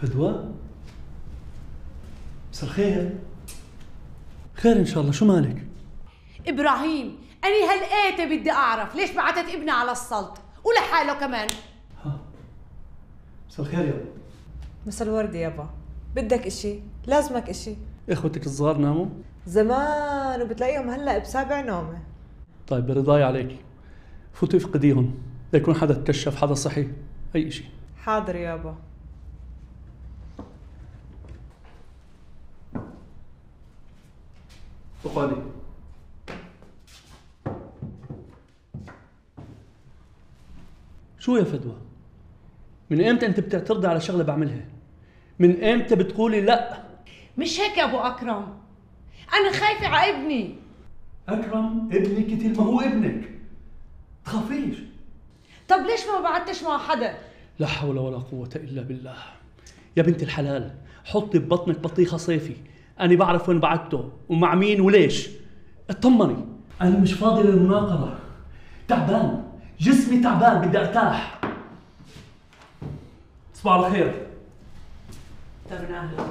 فدوى؟ مساء الخير. خير ان شاء الله، شو مالك؟ ابراهيم، أنا هلقيت بدي أعرف ليش بعتت ابني على السلط ولحاله كمان. ها، مساء الخير يابا. مساء الورد يابا، بدك اشي؟ لازمك اشي؟ اخوتك الصغار ناموا؟ زمان وبتلاقيهم هلا بسابع نومه. طيب برضاي عليكي، فوتي افقديهم، ليكون حدا تكشف، حدا صحي، اي شيء. حاضر يابا. اقعدي. شو يا فدوى؟ من امتى انت بتعترضي على شغله بعملها؟ من امتى بتقولي لا؟ مش هيك يا أبو أكرم، أنا خايفة على ابني. اكرم ابنك مثل ما هو ابنك، تخافيش. طب ليش ما بعتش مع حدا؟ لا حول ولا قوة إلا بالله. يا بنت الحلال، حطي ببطنك بطيخة صيفي، أنا بعرف وين بعته ومع مين وليش. اطمني، أنا مش فاضي للمناقرة، تعبان، جسمي تعبان، بدي أرتاح. صباح الخير. طب أهلا.